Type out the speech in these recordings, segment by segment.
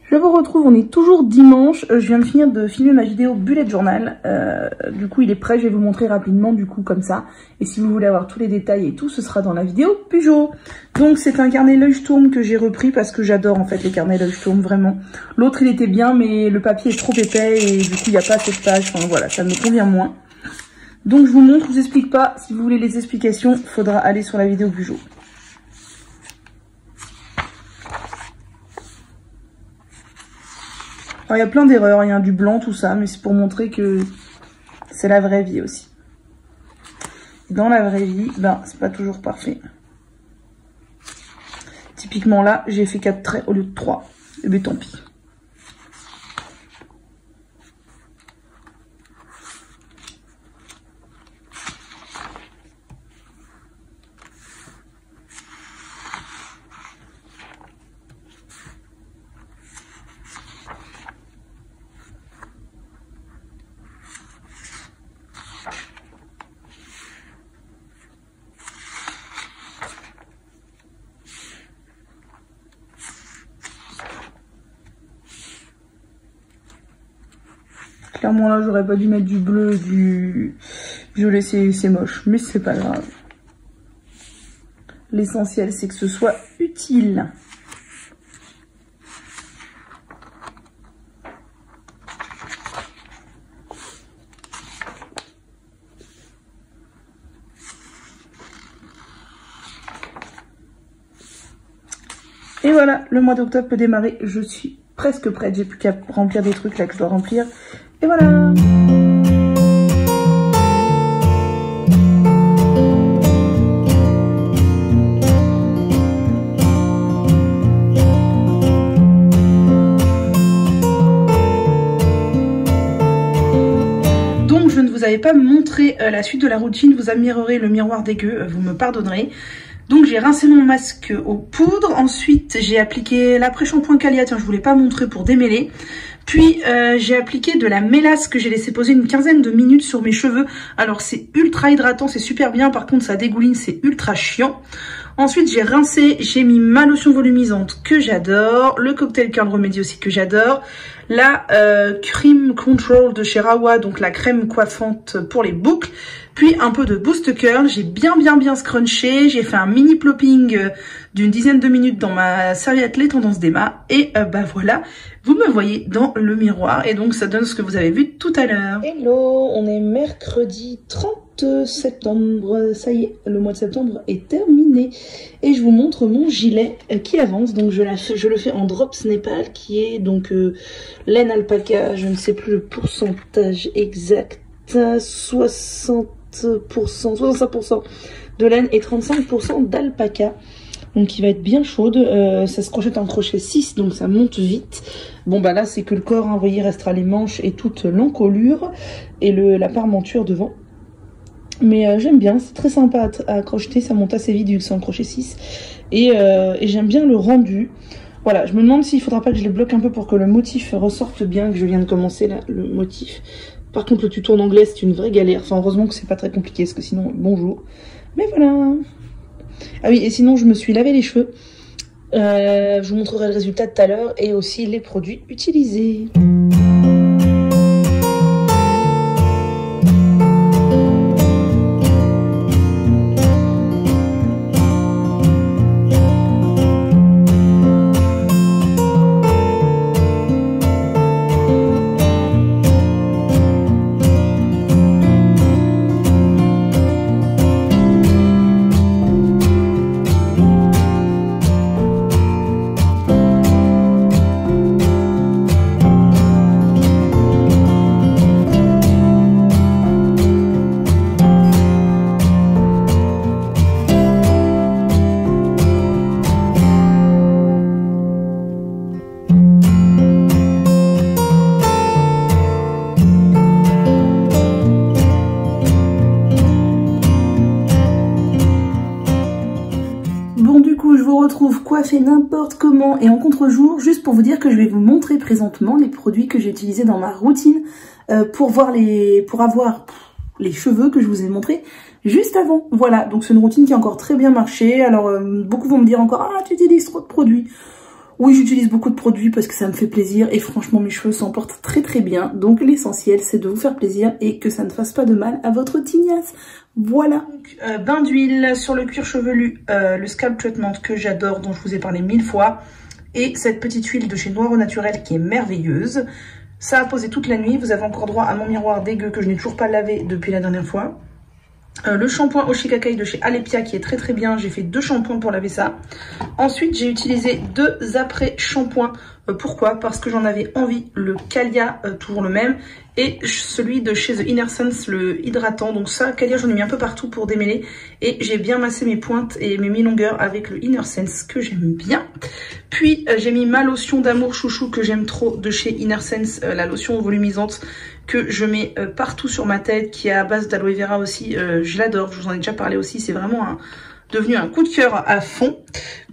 Je vous retrouve, on est toujours dimanche, je viens de finir de filmer ma vidéo bullet journal, du coup il est prêt, je vais vous montrer rapidement du coup comme ça, et si vous voulez avoir tous les détails et tout, ce sera dans la vidéo Peugeot. Donc c'est un carnet Leuchtturm que j'ai repris parce que j'adore en fait les carnets Leuchtturm, vraiment. L'autre il était bien mais le papier est trop épais et du coup il n'y a pas assez de pages, enfin voilà, ça me convient moins. Donc je vous montre, je vous explique pas, si vous voulez les explications, il faudra aller sur la vidéo Peugeot. Alors, il y a plein d'erreurs, il y a du blanc, tout ça, mais c'est pour montrer que c'est la vraie vie aussi. Dans la vraie vie, ben, c'est pas toujours parfait. Typiquement là, j'ai fait 4 traits au lieu de 3. Et ben tant pis. Clairement là j'aurais pas dû mettre du bleu, du violet, c'est moche, mais c'est pas grave. L'essentiel c'est que ce soit utile. Et voilà, le mois d'octobre peut démarrer, je suis presque prête, j'ai plus qu'à remplir des trucs là que je dois remplir. Et voilà. Donc je ne vous avais pas montré la suite de la routine, vous admirerez le miroir dégueu, vous me pardonnerez. Donc j'ai rincé mon masque aux poudres, ensuite j'ai appliqué l'après-shampoing Calia, tiens je voulais pas montrer pour démêler. Puis j'ai appliqué de la mélasse que j'ai laissé poser une quinzaine de minutes sur mes cheveux. Alors c'est ultra hydratant, c'est super bien, par contre ça dégouline, c'est ultra chiant. Ensuite j'ai rincé, j'ai mis ma lotion volumisante que j'adore, le cocktail curl remedy aussi que j'adore, la cream control de chez Rawa, donc la crème coiffante pour les boucles, puis un peu de boost curl, j'ai bien scrunché, j'ai fait un mini plopping d'une dizaine de minutes dans ma serviette Les Tendances d'Emma, et bah voilà, vous me voyez dans le miroir, et donc ça donne ce que vous avez vu tout à l'heure. Hello, on est mercredi 30 septembre, ça y est, le mois de septembre est terminé, et je vous montre mon gilet qui avance, donc je le fais en drops Népal, qui est donc laine alpaca, je ne sais plus le pourcentage exact, 65% de laine et 35% d'alpaca. Donc qui va être bien chaude, ça se crochette en crochet 6, donc ça monte vite. Bon bah là c'est que le corps, hein, vous voyez, il restera les manches et toute l'encolure et la parmenture devant. Mais j'aime bien, c'est très sympa à crocheter, ça monte assez vite vu que c'est en crochet 6. Et j'aime bien le rendu. Voilà, je me demande s'il faudra pas que je les bloque un peu pour que le motif ressorte bien, que je viens de commencer là, le motif. Par contre le tuto en anglais c'est une vraie galère, enfin heureusement que c'est pas très compliqué, parce que sinon bonjour. Mais voilà. Ah oui, et sinon je me suis lavé les cheveux, je vous montrerai le résultat tout à l'heure, et aussi les produits utilisés. Retrouve coiffée n'importe comment et en contre-jour, juste pour vous dire que je vais vous montrer présentement les produits que j'ai utilisés dans ma routine pour avoir les cheveux que je vous ai montrés juste avant. Voilà, donc c'est une routine qui a encore très bien marché. Alors beaucoup vont me dire encore, ah tu utilises trop de produits. Oui, j'utilise beaucoup de produits parce que ça me fait plaisir et franchement mes cheveux s'en portent très très bien. Donc l'essentiel c'est de vous faire plaisir et que ça ne fasse pas de mal à votre tignasse. Voilà. Donc, bain d'huile sur le cuir chevelu, le scalp treatment que j'adore, dont je vous ai parlé 1000 fois. Et cette petite huile de chez Noir au Naturel qui est merveilleuse. Ça a posé toute la nuit. Vous avez encore droit à mon miroir dégueu que je n'ai toujours pas lavé depuis la dernière fois. Le shampoing Oshikakai de chez Alepia qui est très très bien. J'ai fait 2 shampoings pour laver ça. Ensuite, j'ai utilisé 2 après-shampoings. Pourquoi? Parce que j'en avais envie. Le Calia, toujours le même. Et celui de chez The Inner Sense, le hydratant. Donc ça, Calia, j'en ai mis un peu partout pour démêler. Et j'ai bien massé mes pointes et mes mi-longueurs avec le Inner Sense que j'aime bien. Puis, j'ai mis ma lotion d'amour chouchou que j'aime trop de chez Inner Sense. La lotion volumisante que je mets partout sur ma tête, qui est à base d'aloe vera aussi. Je l'adore, je vous en ai déjà parlé aussi. C'est vraiment devenu un coup de cœur à fond.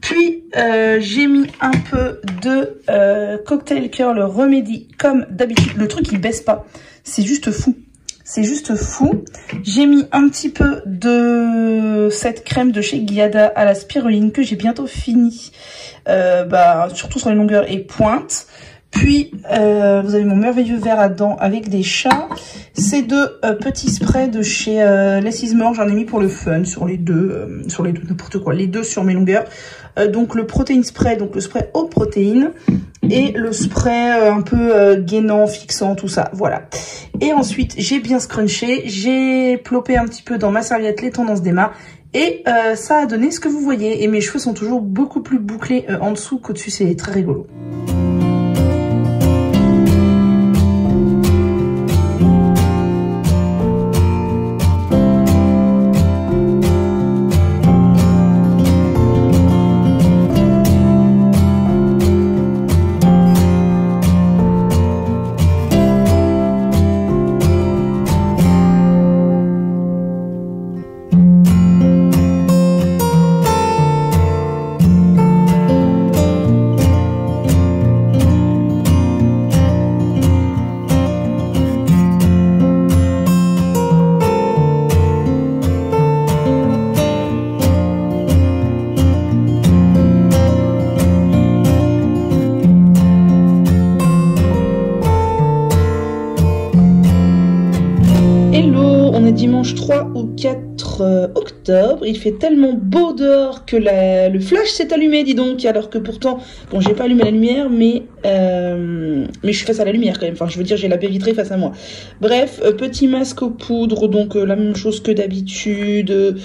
Puis j'ai mis un peu de Cocktail Curl Remedy comme d'habitude. Le truc il baisse pas, c'est juste fou. C'est juste fou. J'ai mis un petit peu de cette crème de chez Giada à la spiruline que j'ai bientôt fini. Surtout sur les longueurs et pointes. Puis, vous avez mon merveilleux verre à dents avec des chats. Ces 2 petits sprays de chez Less is More, j'en ai mis pour le fun sur les deux, n'importe quoi, les 2 sur mes longueurs. Donc le protein spray, donc le spray aux protéines et le spray un peu gainant, fixant, tout ça, voilà. Et ensuite, j'ai bien scrunché, j'ai plopé un petit peu dans ma serviette les tendances d'Emma. Et ça a donné ce que vous voyez. Et mes cheveux sont toujours beaucoup plus bouclés en dessous qu'au-dessus, c'est très rigolo. Dimanche 3 ou 4 octobre, il fait tellement beau dehors que le flash s'est allumé, dis donc, alors que pourtant, bon, j'ai pas allumé la lumière, mais je suis face à la lumière quand même, enfin je veux dire j'ai la baie vitrée face à moi. Bref, petit masque aux poudres, donc la même chose que d'habitude,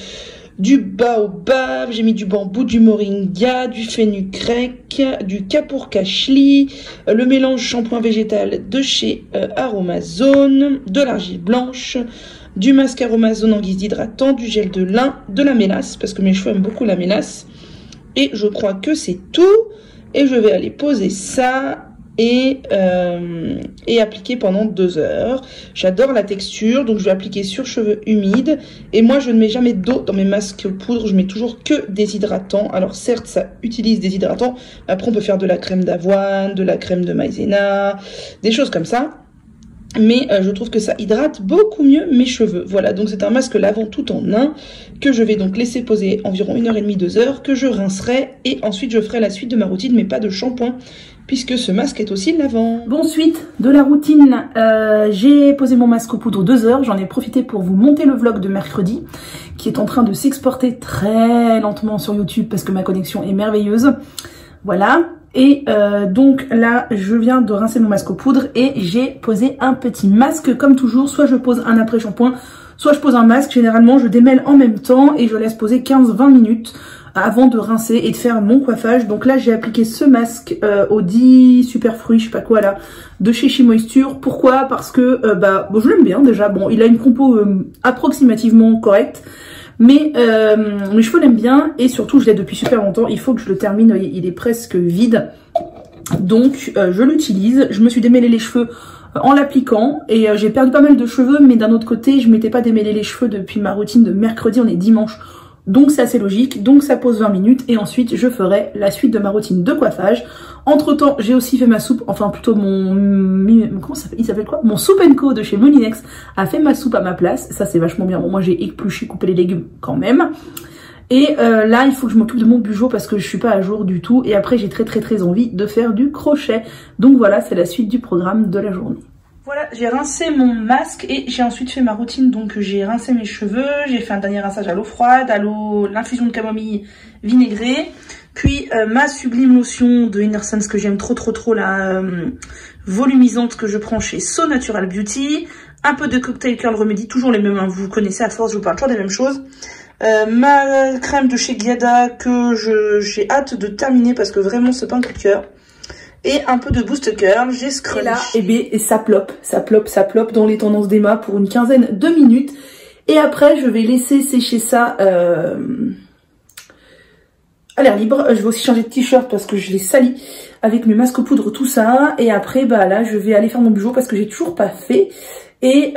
du baobab, j'ai mis du bambou, du moringa, du fenugrec, du kapoor-kashli, le mélange shampoing végétal de chez Aromazone, de l'argile blanche, du masque Aromazone en guise d'hydratant, du gel de lin, de la mélasse, parce que mes cheveux aiment beaucoup la mélasse. Et je crois que c'est tout. Et je vais aller poser ça et appliquer pendant 2 heures. J'adore la texture, donc je vais appliquer sur cheveux humides. Et moi, je ne mets jamais d'eau dans mes masques poudre, je mets toujours que des hydratants. Alors certes, ça utilise des hydratants. Après, on peut faire de la crème d'avoine, de la crème de maïzena, des choses comme ça. Mais je trouve que ça hydrate beaucoup mieux mes cheveux. Voilà, donc c'est un masque lavant tout en un que je vais donc laisser poser environ 1h30, 2 heures, que je rincerai et ensuite je ferai la suite de ma routine, mais pas de shampoing, puisque ce masque est aussi lavant. Bon, suite de la routine, j'ai posé mon masque aux poudres 2 heures. J'en ai profité pour vous monter le vlog de mercredi, qui est en train de s'exporter très lentement sur YouTube parce que ma connexion est merveilleuse. Voilà. Et donc là, je viens de rincer mon masque aux poudres et j'ai posé un petit masque comme toujours. Soit je pose un après-shampoing, soit je pose un masque. Généralement, je démêle en même temps et je laisse poser 15-20 minutes avant de rincer et de faire mon coiffage. Donc là, j'ai appliqué ce masque Audi Superfruit, je sais pas quoi là, de chez She Moisture. Pourquoi? Parce que bon, je l'aime bien déjà. Bon, il a une compo approximativement correcte. Mais mes cheveux l'aiment bien et surtout je l'ai depuis super longtemps. Il faut que je le termine, il est presque vide. Donc je l'utilise. Je me suis démêlé les cheveux en l'appliquant et j'ai perdu pas mal de cheveux. Mais d'un autre côté, je m'étais pas démêlé les cheveux depuis ma routine de mercredi. On est dimanche. Donc c'est assez logique. Donc ça pose 20 minutes et ensuite je ferai la suite de ma routine de coiffage. Entre temps, j'ai aussi fait ma soupe, enfin plutôt comment ça s'appelle, il s'appelle quoi? Mon Soup & Co de chez Molinex a fait ma soupe à ma place. Ça c'est vachement bien. Bon, moi j'ai épluché, coupé les légumes quand même. Et là, il faut que je m'occupe de mon bugeot parce que je suis pas à jour du tout. Et après, j'ai très envie de faire du crochet. Donc voilà, c'est la suite du programme de la journée. Voilà, j'ai rincé mon masque et j'ai ensuite fait ma routine. Donc j'ai rincé mes cheveux, j'ai fait un dernier rinçage à l'eau froide, à l'infusion de camomille vinaigrée. Puis ma sublime lotion de Inner Sense que j'aime trop, la volumisante que je prends chez So Natural Beauty. Un peu de Cocktail Curl Remedy, toujours les mêmes, hein, vous connaissez à force, je vous parle toujours des mêmes choses. Ma crème de chez Giada que j'ai hâte de terminer parce que vraiment c'est pas un coup de cœur. Et un peu de Boost Curl, j'ai scrunch. Et là, et bien, ça ploppe dans les tendances d'Emma pour une quinzaine de minutes. Et après, je vais laisser sécher ça à l'air libre. Je vais aussi changer de t-shirt parce que je l'ai sali avec mes masques poudre, tout ça. Et après, bah là, je vais aller faire mon bugeot parce que j'ai toujours pas fait. Et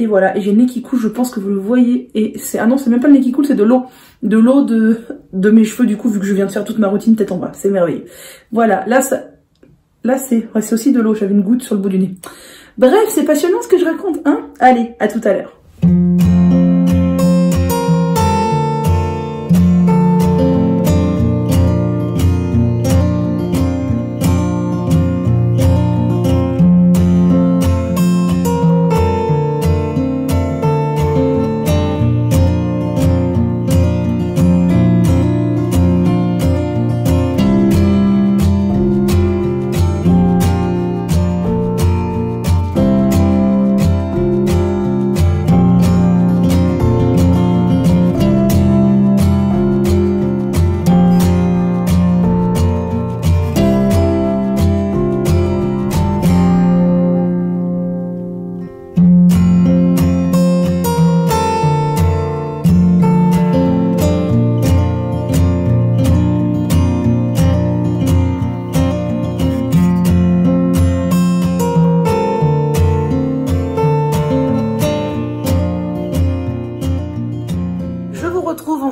voilà, et j'ai le nez qui coule, je pense que vous le voyez. Et c'est, ah non, c'est même pas le nez qui coule, c'est de l'eau. De l'eau de mes cheveux, du coup, vu que je viens de faire toute ma routine tête en bas. C'est merveilleux. Voilà, là c'est aussi de l'eau, j'avais une goutte sur le bout du nez. Bref, c'est passionnant ce que je raconte, hein? Allez, à tout à l'heure.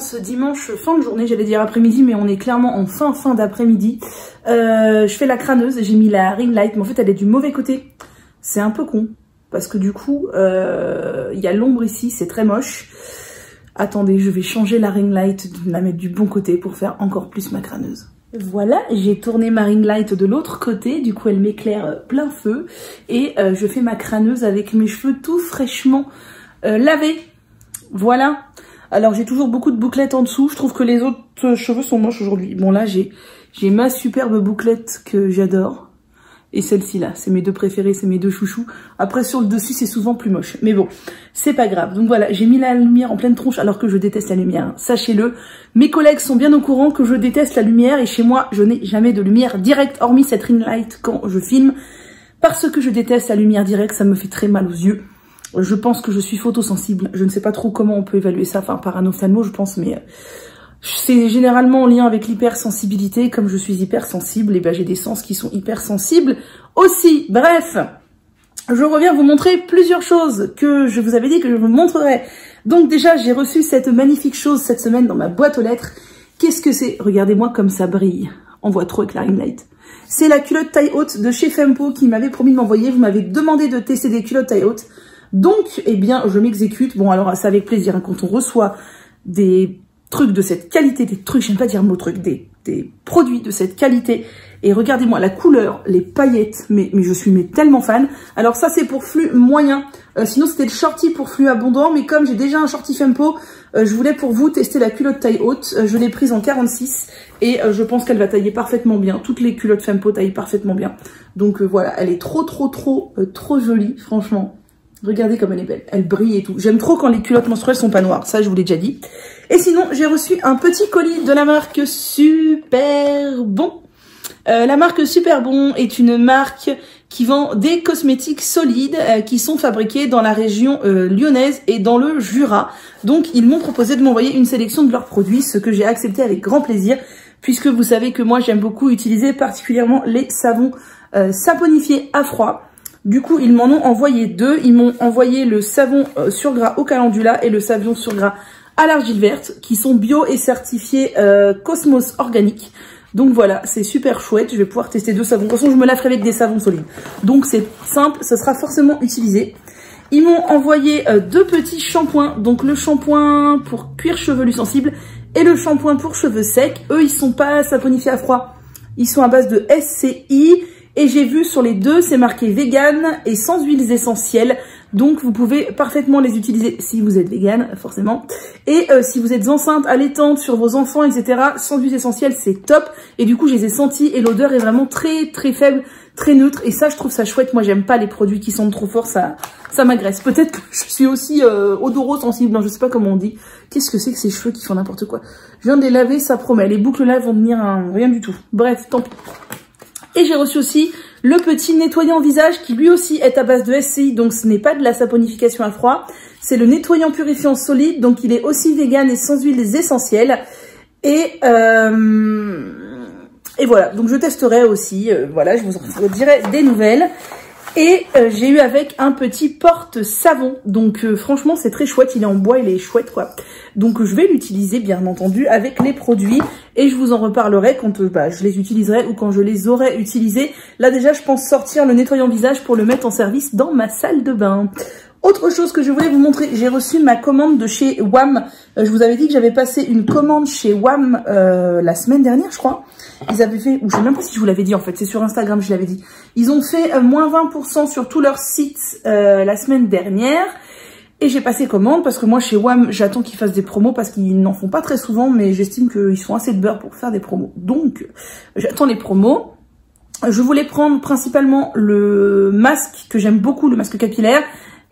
Ce dimanche fin de journée, j'allais dire après-midi, mais on est clairement en fin d'après-midi. Je fais la crâneuse, j'ai mis la ring light, mais en fait elle est du mauvais côté. C'est un peu con, parce que du coup, il y a l'ombre ici, c'est très moche. Attendez, je vais changer la ring light, la mettre du bon côté pour faire encore plus ma crâneuse. Voilà, j'ai tourné ma ring light de l'autre côté, du coup elle m'éclaire plein feu. Et je fais ma crâneuse avec mes cheveux tout fraîchement lavés. Voilà. Alors j'ai toujours beaucoup de bouclettes en dessous, je trouve que les autres cheveux sont moches aujourd'hui. Bon là j'ai ma superbe bouclette que j'adore. Et celle-ci là, c'est mes deux préférées, c'est mes deux chouchous. Après sur le dessus c'est souvent plus moche. Mais bon, c'est pas grave. Donc voilà, j'ai mis la lumière en pleine tronche alors que je déteste la lumière. Hein. Sachez-le, mes collègues sont bien au courant que je déteste la lumière. Et chez moi, je n'ai jamais de lumière directe, hormis cette ring light quand je filme. Parce que je déteste la lumière directe, ça me fait très mal aux yeux. Je pense que je suis photosensible. Je ne sais pas trop comment on peut évaluer ça. Enfin, par un ophtalmo, je pense, mais c'est généralement en lien avec l'hypersensibilité. Comme je suis hypersensible, et ben j'ai des sens qui sont hypersensibles aussi. Bref, je reviens vous montrer plusieurs choses que je vous avais dit que je vous montrerais. Donc déjà, j'ai reçu cette magnifique chose cette semaine dans ma boîte aux lettres. Qu'est-ce que c'est? Regardez-moi comme ça brille. On voit trop avec la ring light. C'est la culotte taille haute de chez Fempo qui m'avait promis de m'envoyer. Vous m'avez demandé de tester des culottes taille haute. Donc, eh bien, je m'exécute. Bon, alors, c'est avec plaisir, hein, quand on reçoit des trucs de cette qualité, des trucs, j'aime pas dire le mot truc, des produits de cette qualité. Et regardez-moi la couleur, les paillettes, mais je suis tellement fan. Alors ça, c'est pour flux moyen. Sinon, c'était le shorty pour flux abondant. Mais comme j'ai déjà un shorty Fempo, je voulais pour vous tester la culotte taille haute. Je l'ai prise en 46 et je pense qu'elle va tailler parfaitement bien. Toutes les culottes Fempo taillent parfaitement bien. Donc voilà, elle est trop jolie, franchement. Regardez comme elle est belle, elle brille et tout. J'aime trop quand les culottes menstruelles sont pas noires, ça je vous l'ai déjà dit. Et sinon, j'ai reçu un petit colis de la marque Super Bon. La marque Super Bon est une marque qui vend des cosmétiques solides qui sont fabriqués dans la région lyonnaise et dans le Jura. Donc, ils m'ont proposé de m'envoyer une sélection de leurs produits, ce que j'ai accepté avec grand plaisir, puisque vous savez que moi, j'aime beaucoup utiliser particulièrement les savons saponifiés à froid. Du coup, ils m'en ont envoyé deux. Ils m'ont envoyé le savon sur gras au calendula et le savon sur gras à l'argile verte, qui sont bio et certifiés Cosmos organique. Donc voilà, c'est super chouette. Je vais pouvoir tester deux savons. De toute façon, je me la ferai avec des savons solides. Donc c'est simple, ce sera forcément utilisé. Ils m'ont envoyé 2 petits shampoings, donc le shampoing pour cuir chevelu sensible et le shampoing pour cheveux secs. Eux, ils sont pas saponifiés à froid, ils sont à base de SCI et j'ai vu sur les deux, c'est marqué vegan et sans huiles essentielles. Donc vous pouvez parfaitement les utiliser si vous êtes vegan, forcément. Et si vous êtes enceinte, allaitante, sur vos enfants, etc. Sans huiles essentielles, c'est top. Et du coup, je les ai sentis et l'odeur est vraiment très très faible, très neutre. Et ça, je trouve ça chouette. Moi, j'aime pas les produits qui sentent trop fort, ça m'agresse. Peut-être que je suis aussi odoro-sensible, non, je sais pas comment on dit. Qu'est-ce que c'est que ces cheveux qui font n'importe quoi? Je viens de les laver, ça promet. Les boucles là vont venir rien du tout. Bref, tant pis. Et j'ai reçu aussi le petit nettoyant visage qui lui aussi est à base de SCI, donc ce n'est pas de la saponification à froid. C'est le nettoyant purifiant solide, donc il est aussi vegan et sans huiles essentielles. Et voilà, donc je testerai aussi, voilà, je vous en dirai des nouvelles. Et j'ai eu avec un petit porte-savon, donc franchement c'est très chouette, il est en bois, il est chouette quoi. Donc je vais l'utiliser bien entendu avec les produits et je vous en reparlerai quand je les utiliserai ou quand je les aurai utilisés. Là déjà je pense sortir le nettoyant visage pour le mettre en service dans ma salle de bain. Autre chose que je voulais vous montrer, j'ai reçu ma commande de chez WAM. Je vous avais dit que j'avais passé une commande chez WAM la semaine dernière, je crois. Ils avaient fait, ou je sais même pas si je vous l'avais dit en fait, c'est sur Instagram, je l'avais dit. Ils ont fait moins 20% sur tout leur site la semaine dernière. Et j'ai passé commande parce que moi chez WAM, j'attends qu'ils fassent des promos parce qu'ils n'en font pas très souvent, mais j'estime qu'ils font assez de beurre pour faire des promos. Donc, j'attends les promos. Je voulais prendre principalement le masque que j'aime beaucoup, le masque capillaire.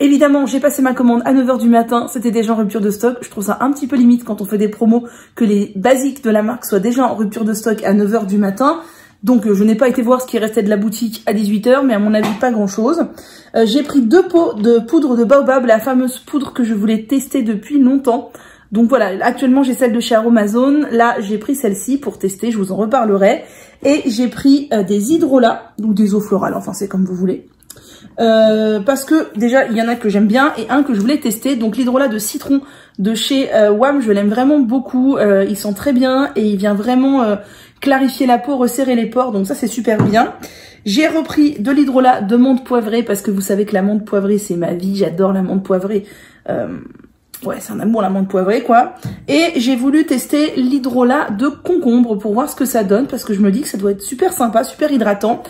Évidemment, j'ai passé ma commande à 9 h du matin, c'était déjà en rupture de stock. Je trouve ça un petit peu limite quand on fait des promos que les basiques de la marque soient déjà en rupture de stock à 9 h du matin. Donc je n'ai pas été voir ce qui restait de la boutique à 18 h, mais à mon avis pas grand chose. J'ai pris 2 pots de poudre de baobab, la fameuse poudre que je voulais tester depuis longtemps. Donc voilà, actuellement j'ai celle de chez Aromazone, là j'ai pris celle-ci pour tester, je vous en reparlerai. Et j'ai pris des hydrolats, ou des eaux florales, enfin c'est comme vous voulez. Parce que déjà il y en a que j'aime bien et un que je voulais tester, donc l'hydrolat de citron de chez WAM, je l'aime vraiment beaucoup, il sent très bien et il vient vraiment clarifier la peau, resserrer les pores, donc ça c'est super bien. J'ai repris de l'hydrolat de menthe poivrée parce que vous savez que la menthe poivrée c'est ma vie, j'adore la menthe poivrée, ouais c'est un amour la menthe poivrée quoi. Et j'ai voulu tester l'hydrolat de concombre pour voir ce que ça donne parce que je me dis que ça doit être super sympa, super hydratant.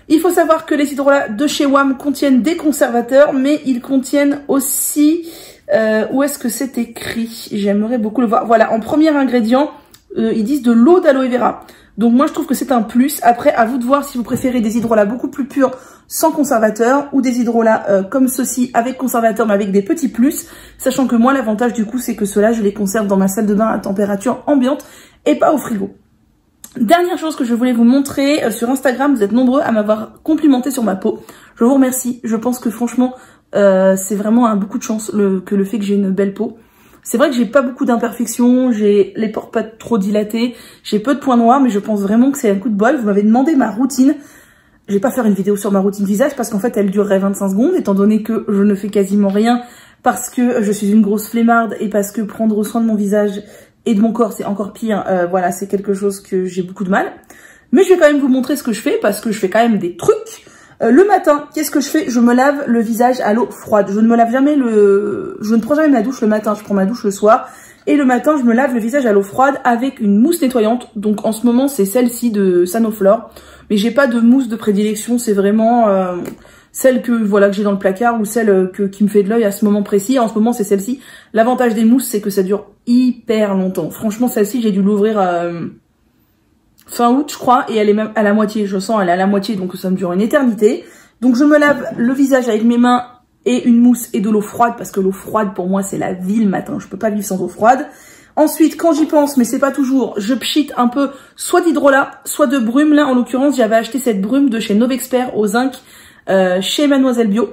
Il faut savoir que les hydrolats de chez WAM contiennent des conservateurs, mais ils contiennent aussi... où est-ce que c'est écrit? J'aimerais beaucoup le voir. Voilà, en premier ingrédient, ils disent de l'eau d'aloe vera. Donc moi, je trouve que c'est un plus. Après, à vous de voir si vous préférez des hydrolats beaucoup plus purs, sans conservateur, ou des hydrolats comme ceux-ci, avec conservateur, mais avec des petits plus. Sachant que moi, l'avantage du coup, c'est que ceux-là, je les conserve dans ma salle de bain à température ambiante et pas au frigo. Dernière chose que je voulais vous montrer, sur Instagram, vous êtes nombreux à m'avoir complimenté sur ma peau. Je vous remercie, je pense que franchement, c'est vraiment beaucoup de chance que le fait que j'ai une belle peau. C'est vrai que j'ai pas beaucoup d'imperfections, j'ai les pores pas trop dilatés, j'ai peu de points noirs, mais je pense vraiment que c'est un coup de bol. Vous m'avez demandé ma routine. Je vais pas faire une vidéo sur ma routine visage parce qu'en fait elle durerait 25 secondes, étant donné que je ne fais quasiment rien parce que je suis une grosse flemmarde et parce que prendre soin de mon visage et de mon corps, c'est encore pire. Voilà, c'est quelque chose que j'ai beaucoup de mal. Mais je vais quand même vous montrer ce que je fais, parce que je fais quand même des trucs. Le matin, qu'est-ce que je fais? Je me lave le visage à l'eau froide. Je ne me lave jamais je ne prends jamais ma douche le matin, je prends ma douche le soir. Et le matin, je me lave le visage à l'eau froide avec une mousse nettoyante. Donc en ce moment, c'est celle-ci de Sanoflore. Mais j'ai pas de mousse de prédilection, c'est vraiment... celle que voilà que j'ai dans le placard ou celle qui me fait de l'œil à ce moment précis. En ce moment, c'est celle-ci. L'avantage des mousses, c'est que ça dure hyper longtemps. Franchement, celle-ci, j'ai dû l'ouvrir fin août, je crois, et elle est même à la moitié. Je sens, elle est à la moitié, donc ça me dure une éternité. Donc, je me lave le visage avec mes mains et une mousse et de l'eau froide, parce que l'eau froide, pour moi, c'est la vie le matin. Je peux pas vivre sans eau froide. Ensuite, quand j'y pense, mais c'est pas toujours, je pchite un peu soit d'hydrolat, soit de brume. Là, en l'occurrence, j'avais acheté cette brume de chez Novexpert au zinc, chez Mademoiselle Bio.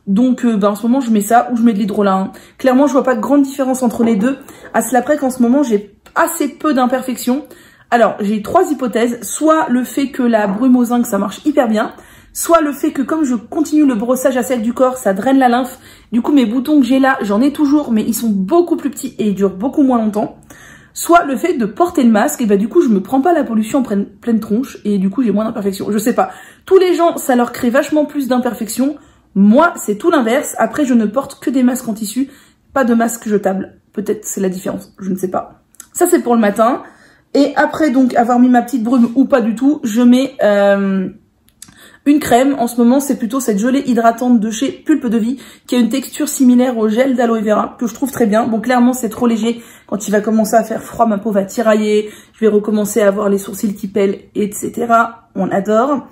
Donc en ce moment je mets ça ou je mets de l'hydrolat. Hein. Clairement je vois pas de grande différence entre les deux. À cela près qu'en ce moment j'ai assez peu d'imperfections. Alors j'ai 3 hypothèses. Soit le fait que la brume au zinc ça marche hyper bien. Soit le fait que comme je continue le brossage à sel du corps, ça draine la lymphe. Du coup mes boutons que j'ai là, j'en ai toujours mais ils sont beaucoup plus petits et ils durent beaucoup moins longtemps. Soit le fait de porter le masque, et bah du coup je me prends pas la pollution en pleine tronche et du coup j'ai moins d'imperfections. Je sais pas. Tous les gens, ça leur crée vachement plus d'imperfections. Moi, c'est tout l'inverse. Après, je ne porte que des masques en tissu, pas de masque jetable. Peut-être c'est la différence, je ne sais pas. Ça, c'est pour le matin. Et après, donc, avoir mis ma petite brume ou pas du tout, je mets une crème. En ce moment, c'est plutôt cette gelée hydratante de chez Pulpe de Vie, qui a une texture similaire au gel d'aloe vera, que je trouve très bien. Bon, clairement, c'est trop léger. Quand il va commencer à faire froid, ma peau va tirailler. Je vais recommencer à avoir les sourcils qui pèlent, etc. On adore.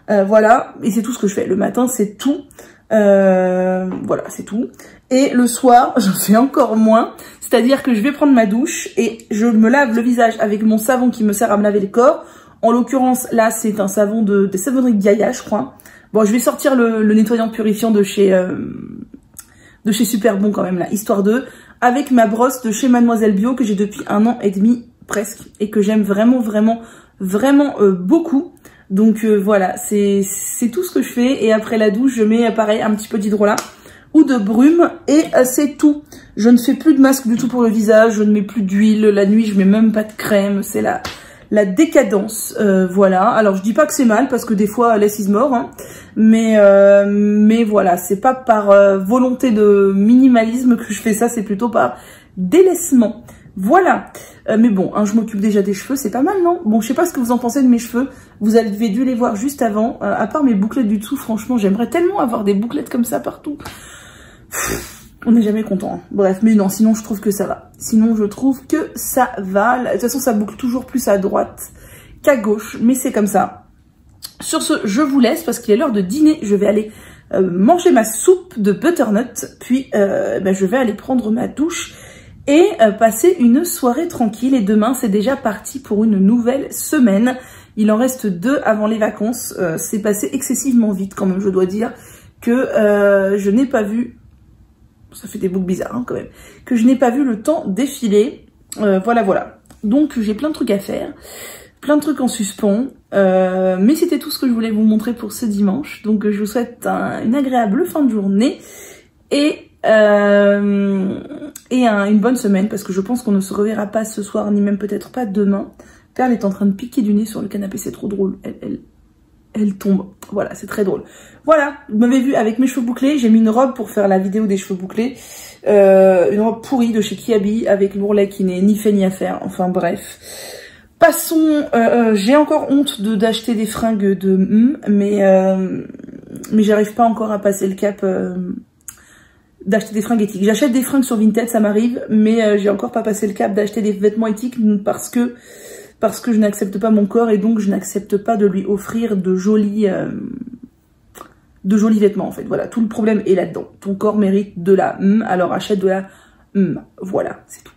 Voilà, et c'est tout ce que je fais. Le matin, c'est tout. Voilà, c'est tout. Et le soir, j'en fais encore moins. C'est-à-dire que je vais prendre ma douche et je me lave le visage avec mon savon qui me sert à me laver le corps. En l'occurrence, là, c'est un savon des savonneries Gaïa, je crois. Bon, je vais sortir le nettoyant purifiant de chez Super Bon quand même, là, histoire de, avec ma brosse de chez Mademoiselle Bio que j'ai depuis 1 an et demi presque et que j'aime vraiment beaucoup. Donc voilà, c'est tout ce que je fais. Et après la douche, je mets pareil un petit peu d'hydrolat ou de brume et c'est tout. Je ne fais plus de masque du tout pour le visage, je ne mets plus d'huile. La nuit, je mets même pas de crème. C'est la décadence, voilà. Alors je dis pas que c'est mal parce que des fois less is more, hein. Mais voilà, c'est pas par volonté de minimalisme que je fais ça, c'est plutôt par délaissement. Voilà. Mais bon, hein, je m'occupe déjà des cheveux, c'est pas mal, non? Bon, je sais pas ce que vous en pensez de mes cheveux. Vous avez dû les voir juste avant. À part mes bouclettes du dessous, franchement, j'aimerais tellement avoir des bouclettes comme ça partout. On n'est jamais content. Hein. Bref, mais non, sinon je trouve que ça va. Sinon, je trouve que ça va. De toute façon, ça boucle toujours plus à droite qu'à gauche, mais c'est comme ça. Sur ce, je vous laisse parce qu'il est l'heure de dîner. Je vais aller manger ma soupe de butternut, puis je vais aller prendre ma douche et passer une soirée tranquille. Et demain, c'est déjà parti pour une nouvelle semaine. Il en reste 2 avant les vacances. C'est passé excessivement vite quand même, je dois dire, que je n'ai pas vu... Ça fait des boucles bizarres hein, quand même. Que je n'ai pas vu le temps défiler. Voilà. Donc j'ai plein de trucs à faire. Plein de trucs en suspens. Mais c'était tout ce que je voulais vous montrer pour ce dimanche. Donc je vous souhaite une agréable fin de journée. Et une bonne semaine. Parce que je pense qu'on ne se reverra pas ce soir. Ni même peut-être pas demain. Perle est en train de piquer du nez sur le canapé. C'est trop drôle. Elle tombe. Voilà, c'est très drôle. Voilà, vous m'avez vu avec mes cheveux bouclés. J'ai mis une robe pour faire la vidéo des cheveux bouclés. Une robe pourrie de chez Kiabi avec l'ourlet qui n'est ni fait ni à faire. Enfin bref. Passons. J'ai encore honte d'acheter des fringues de mais j'arrive pas encore à passer le cap d'acheter des fringues éthiques. J'achète des fringues sur Vinted, ça m'arrive, mais j'ai encore pas passé le cap d'acheter des vêtements éthiques parce que je n'accepte pas mon corps et donc je n'accepte pas de lui offrir de jolis vêtements en fait. Voilà, tout le problème est là-dedans. Ton corps mérite de la alors achète de la voilà, c'est tout.